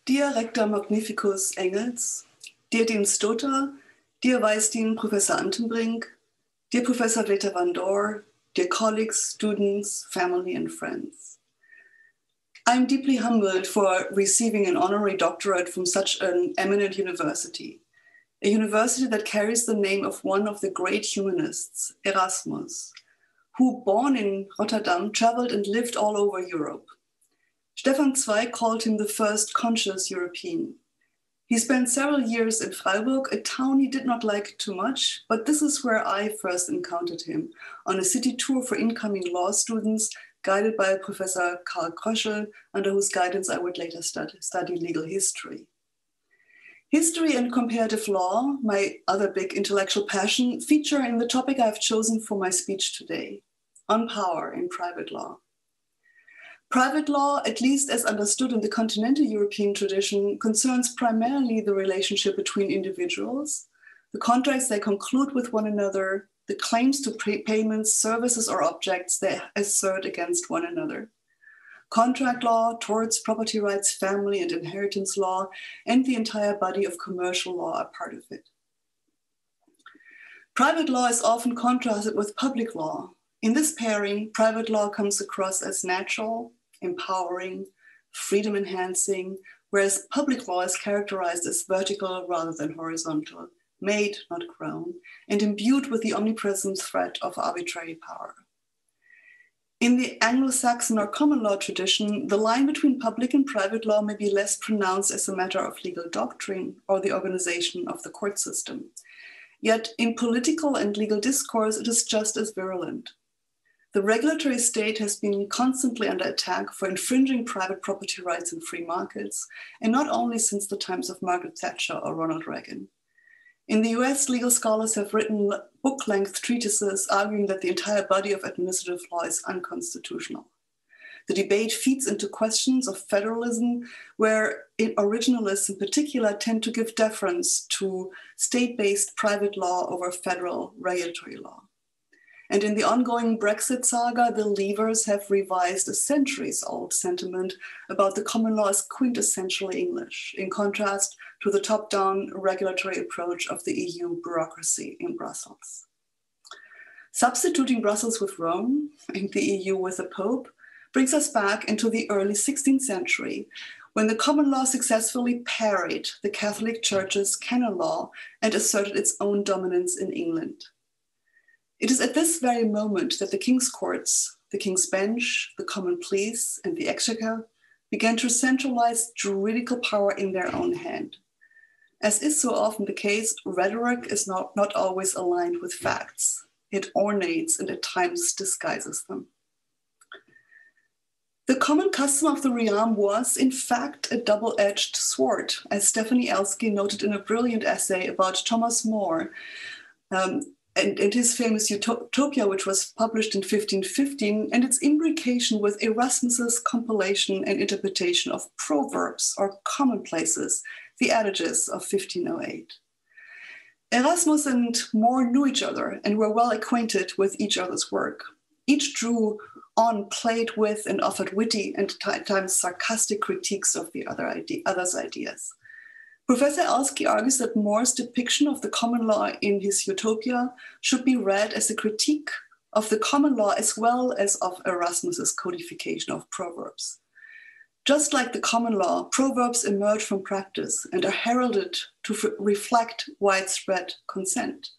Dear Rector Magnificus Engels, dear Dean Stotter, dear Vice Dean Professor Antenbrink, dear Professor Veta van Dor, dear colleagues, students, family, and friends. I'm deeply humbled for receiving an honorary doctorate from such an eminent university, a university that carries the name of one of the great humanists, Erasmus, who, born in Rotterdam, traveled and lived all over Europe. Stefan Zweig called him the first conscious European. He spent several years in Freiburg, a town he did not like too much, but this is where I first encountered him, on a city tour for incoming law students, guided by Professor Karl Kröschel, under whose guidance I would later study legal history. History and comparative law, my other big intellectual passion, feature in the topic I've chosen for my speech today, on power in private law. Private law, at least as understood in the continental European tradition, concerns primarily the relationship between individuals, the contracts they conclude with one another, the claims to payments, services, or objects they assert against one another. Contract law, torts, property rights, family and inheritance law, and the entire body of commercial law are part of it. Private law is often contrasted with public law. In this pairing, private law comes across as natural, empowering, freedom enhancing, whereas public law is characterized as vertical rather than horizontal, made, not grown, and imbued with the omnipresent threat of arbitrary power. In the Anglo-Saxon or common law tradition, the line between public and private law may be less pronounced as a matter of legal doctrine or the organization of the court system. Yet in political and legal discourse, it is just as virulent. The regulatory state has been constantly under attack for infringing private property rights in free markets, and not only since the times of Margaret Thatcher or Ronald Reagan. In the US, legal scholars have written book-length treatises arguing that the entire body of administrative law is unconstitutional. The debate feeds into questions of federalism, where originalists in particular tend to give deference to state-based private law over federal regulatory law. And in the ongoing Brexit saga, the Leavers have revised a centuries-old sentiment about the common law as quintessentially English, in contrast to the top-down regulatory approach of the EU bureaucracy in Brussels. Substituting Brussels with Rome and the EU with the Pope brings us back into the early 16th century, when the common law successfully parried the Catholic Church's canon law and asserted its own dominance in England. It is at this very moment that the King's Courts, the King's Bench, the Common Pleas, and the Exchequer began to centralize juridical power in their own hand. As is so often the case, rhetoric is not always aligned with facts. It ornates and at times disguises them. The common custom of the realm was, in fact, a double-edged sword, as Stephanie Elsky noted in a brilliant essay about Thomas More, and his famous Utopia, which was published in 1515, and its imbrication with Erasmus's compilation and interpretation of proverbs or commonplaces, the adages of 1508. Erasmus and More knew each other and were well acquainted with each other's work. Each drew on, played with, and offered witty and at times sarcastic critiques of the other's ideas. Professor Elsky argues that More's depiction of the common law in his Utopia should be read as a critique of the common law as well as of Erasmus's codification of proverbs. Just like the common law, proverbs emerge from practice and are heralded to reflect widespread consent.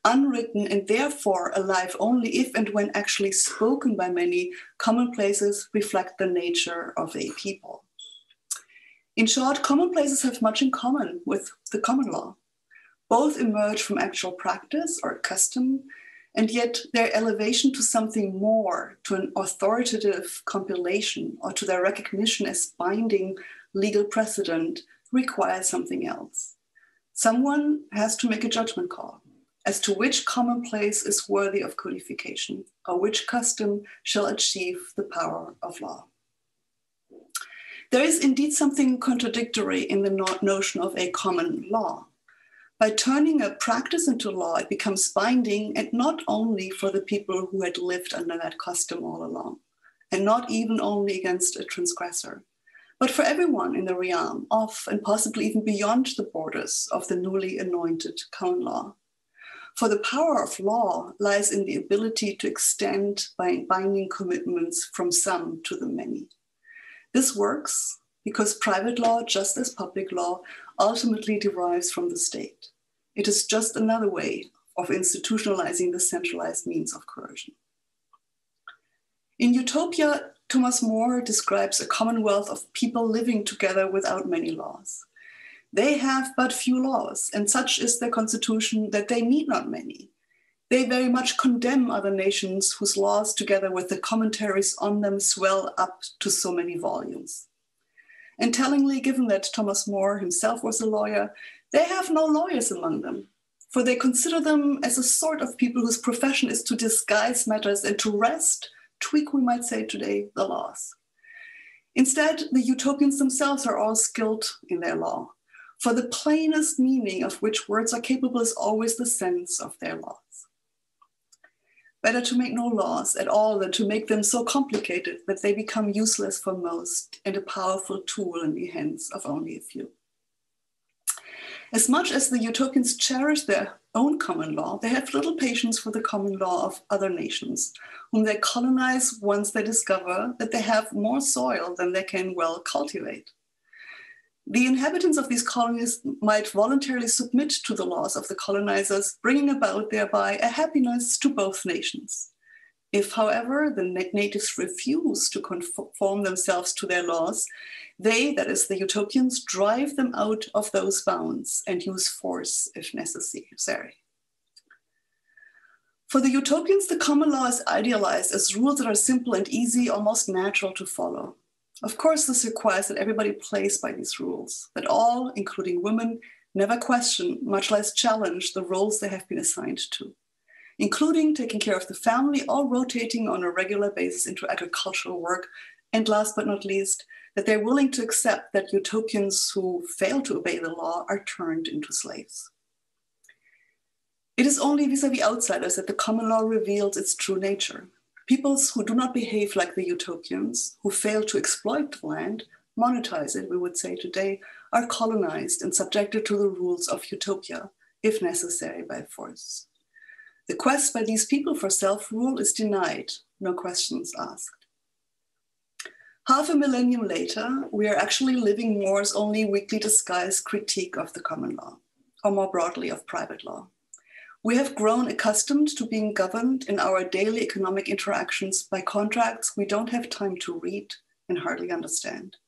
Unwritten and therefore alive only if and when actually spoken by many, commonplaces reflect the nature of a people. In short, commonplaces have much in common with the common law. Both emerge from actual practice or custom, and yet their elevation to something more, to an authoritative compilation, or to their recognition as binding legal precedent, requires something else. Someone has to make a judgment call as to which commonplace is worthy of codification, or which custom shall achieve the power of law. There is indeed something contradictory in the notion of a common law. By turning a practice into law, it becomes binding, and not only for the people who had lived under that custom all along, and not even only against a transgressor, but for everyone in the realm of, and possibly even beyond the borders of the newly anointed common law. For the power of law lies in the ability to extend binding commitments from some to the many. This works because private law, just as public law, ultimately derives from the state. It is just another way of institutionalizing the centralized means of coercion. In Utopia, Thomas More describes a commonwealth of people living together without many laws. They have but few laws, and such is their constitution that they need not many. They very much condemn other nations whose laws, together with the commentaries on them, swell up to so many volumes. And tellingly, given that Thomas More himself was a lawyer, they have no lawyers among them, for they consider them as a sort of people whose profession is to disguise matters and to tweak, we might say today, the laws. Instead, the utopians themselves are all skilled in their law, for the plainest meaning of which words are capable is always the sense of their laws. Better to make no laws at all than to make them so complicated that they become useless for most and a powerful tool in the hands of only a few. As much as the utopians cherish their own common law, they have little patience for the common law of other nations, whom they colonize once they discover that they have more soil than they can well cultivate. The inhabitants of these colonies might voluntarily submit to the laws of the colonizers, bringing about thereby a happiness to both nations. If, however, the natives refuse to conform themselves to their laws, they, that is the utopians, drive them out of those bounds and use force if necessary. For the utopians, the common law is idealized as rules that are simple and easy, almost natural to follow. Of course, this requires that everybody plays by these rules, that all, including women, never question, much less challenge the roles they have been assigned to, including taking care of the family, all rotating on a regular basis into agricultural work, and last but not least, that they're willing to accept that utopians who fail to obey the law are turned into slaves. It is only vis-à-vis outsiders that the common law reveals its true nature. Peoples who do not behave like the utopians, who fail to exploit the land, monetize it, we would say today, are colonized and subjected to the rules of utopia, if necessary by force. The quest by these people for self-rule is denied, no questions asked. Half a millennium later, we are actually living More's only weakly disguised critique of the common law, or more broadly of private law. We have grown accustomed to being governed in our daily economic interactions by contracts we don't have time to read and hardly understand.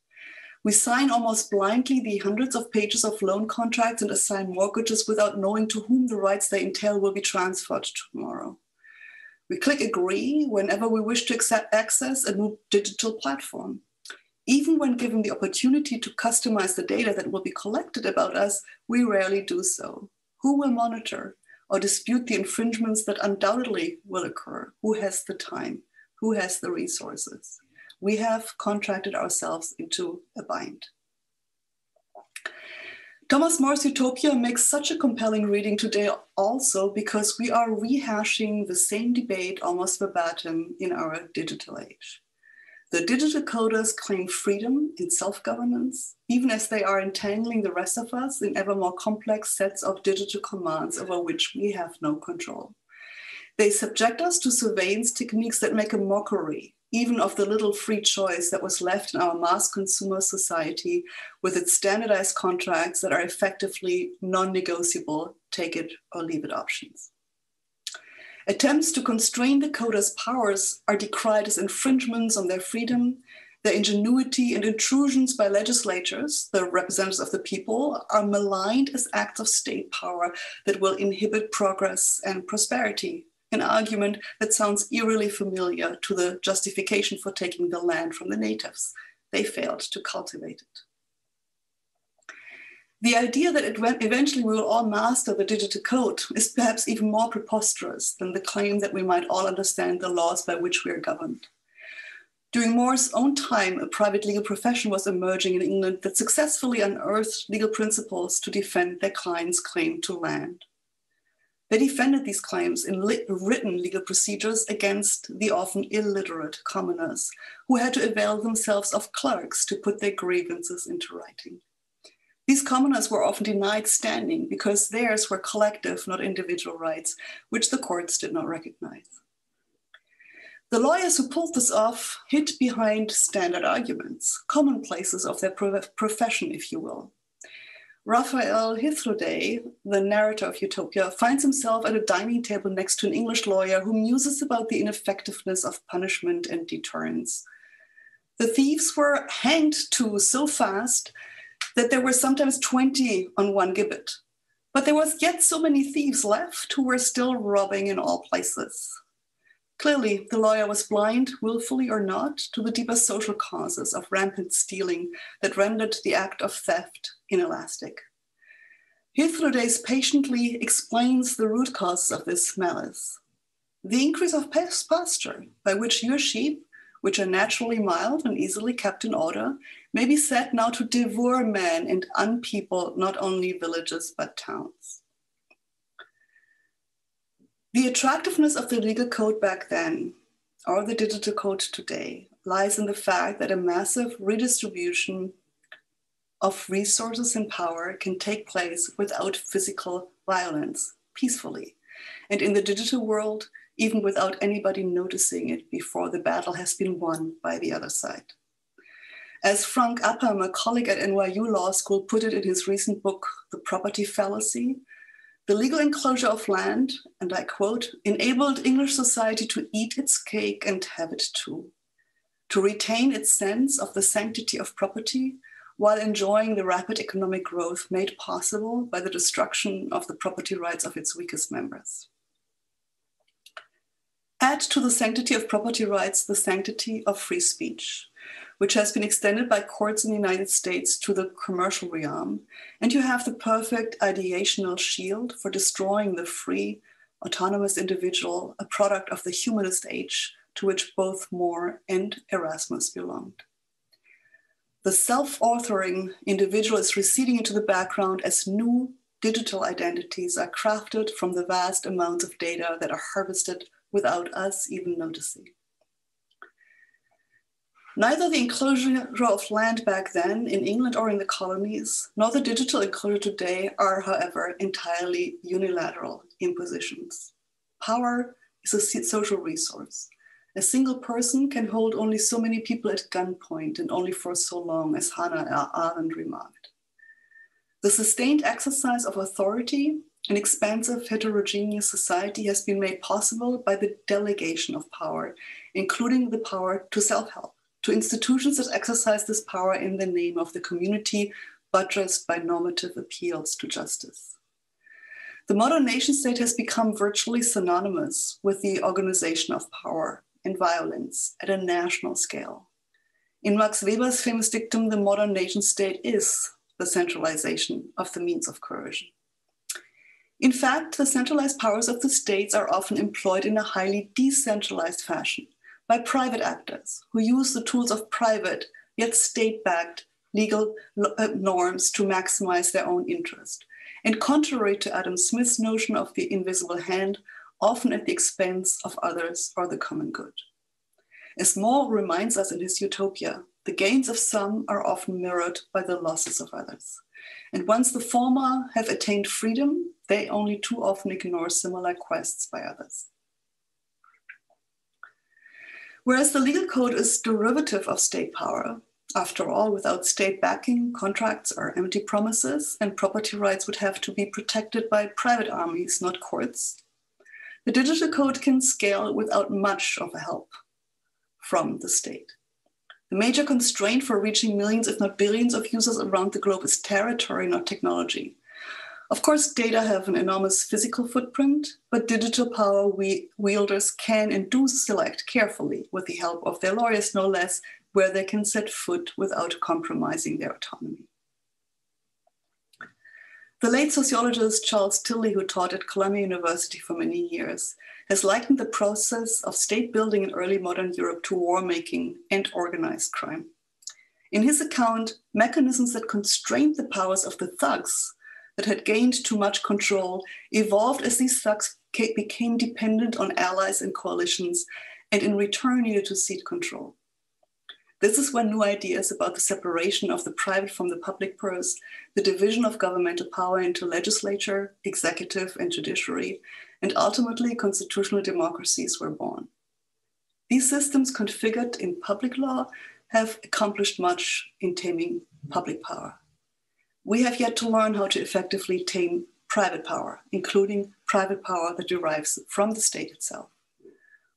We sign almost blindly the hundreds of pages of loan contracts and assign mortgages without knowing to whom the rights they entail will be transferred tomorrow. We click agree whenever we wish to access a new digital platform. Even when given the opportunity to customize the data that will be collected about us, we rarely do so. Who will monitor or dispute the infringements that undoubtedly will occur? Who has the time? Who has the resources? We have contracted ourselves into a bind. Thomas More's Utopia makes such a compelling reading today also because we are rehashing the same debate almost verbatim in our digital age. The digital coders claim freedom in self-governance, even as they are entangling the rest of us in ever more complex sets of digital commands over which we have no control. They subject us to surveillance techniques that make a mockery, even of the little free choice that was left in our mass consumer society with its standardized contracts that are effectively non-negotiable, take it or leave it options. Attempts to constrain the coders' powers are decried as infringements on their freedom. Their ingenuity and intrusions by legislatures, the representatives of the people, are maligned as acts of state power that will inhibit progress and prosperity, an argument that sounds eerily familiar to the justification for taking the land from the natives. They failed to cultivate it. The idea that eventually we will all master the digital code is perhaps even more preposterous than the claim that we might all understand the laws by which we are governed. During More's own time, a private legal profession was emerging in England that successfully unearthed legal principles to defend their clients' claim to land. They defended these claims in written legal procedures against the often illiterate commoners who had to avail themselves of clerks to put their grievances into writing. These commoners were often denied standing because theirs were collective, not individual rights, which the courts did not recognize. The lawyers who pulled this off hid behind standard arguments, commonplaces of their profession, if you will. Raphael Hythloday, the narrator of Utopia, finds himself at a dining table next to an English lawyer who muses about the ineffectiveness of punishment and deterrence. The thieves were hanged too so fast that there were sometimes 20 on one gibbet. But there was yet so many thieves left who were still robbing in all places. Clearly, the lawyer was blind, willfully or not, to the deeper social causes of rampant stealing that rendered the act of theft inelastic. Hythloday patiently explains the root causes of this malice. The increase of pasture, by which your sheep, which are naturally mild and easily kept in order, may be said now to devour men and unpeople not only villages but towns. The attractiveness of the legal code back then, or the digital code today, lies in the fact that a massive redistribution of resources and power can take place without physical violence, peacefully, and in the digital world, even without anybody noticing it before the battle has been won by the other side. As Frank Upham, a colleague at NYU Law School, put it in his recent book, The Property Fallacy, the legal enclosure of land, and I quote, enabled English society to eat its cake and have it too, to retain its sense of the sanctity of property while enjoying the rapid economic growth made possible by the destruction of the property rights of its weakest members. Add to the sanctity of property rights the sanctity of free speech, which has been extended by courts in the United States to the commercial realm, and you have the perfect ideational shield for destroying the free, autonomous individual, a product of the humanist age to which both More and Erasmus belonged. The self-authoring individual is receding into the background as new digital identities are crafted from the vast amounts of data that are harvested without us even noticing. Neither the enclosure of land back then in England or in the colonies, nor the digital enclosure today are, however, entirely unilateral impositions. Power is a social resource. A single person can hold only so many people at gunpoint and only for so long, as Hannah Arendt remarked. The sustained exercise of authority in expansive heterogeneous society has been made possible by the delegation of power, including the power to self-help, to institutions that exercise this power in the name of the community, buttressed by normative appeals to justice. The modern nation state has become virtually synonymous with the organization of power and violence at a national scale. In Max Weber's famous dictum, the modern nation state is the centralization of the means of coercion. In fact, the centralized powers of the states are often employed in a highly decentralized fashion by private actors who use the tools of private, yet state-backed legal norms to maximize their own interest. And contrary to Adam Smith's notion of the invisible hand, often at the expense of others or the common good. As More reminds us in his Utopia, the gains of some are often mirrored by the losses of others. And once the former have attained freedom, they only too often ignore similar quests by others. Whereas the legal code is derivative of state power, after all, without state backing, contracts are empty promises, and property rights would have to be protected by private armies, not courts. The digital code can scale without much of a help from the state. The major constraint for reaching millions, if not billions, of users around the globe is territory, not technology. Of course, data have an enormous physical footprint, but digital power wielders can and do select carefully, with the help of their lawyers no less, where they can set foot without compromising their autonomy. The late sociologist Charles Tilly, who taught at Columbia University for many years, has likened the process of state building in early modern Europe to war-making and organized crime. In his account, mechanisms that constrained the powers of the thugs that had gained too much control evolved as these thugs became dependent on allies and coalitions, and in return needed to cede control. This is when new ideas about the separation of the private from the public arose, the division of governmental power into legislature, executive, and judiciary, and ultimately constitutional democracies were born. These systems configured in public law have accomplished much in taming public power. We have yet to learn how to effectively tame private power, including private power that derives from the state itself.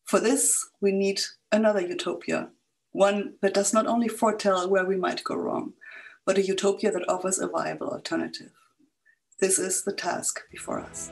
For this, we need another utopia, one that does not only foretell where we might go wrong, but a utopia that offers a viable alternative. This is the task before us.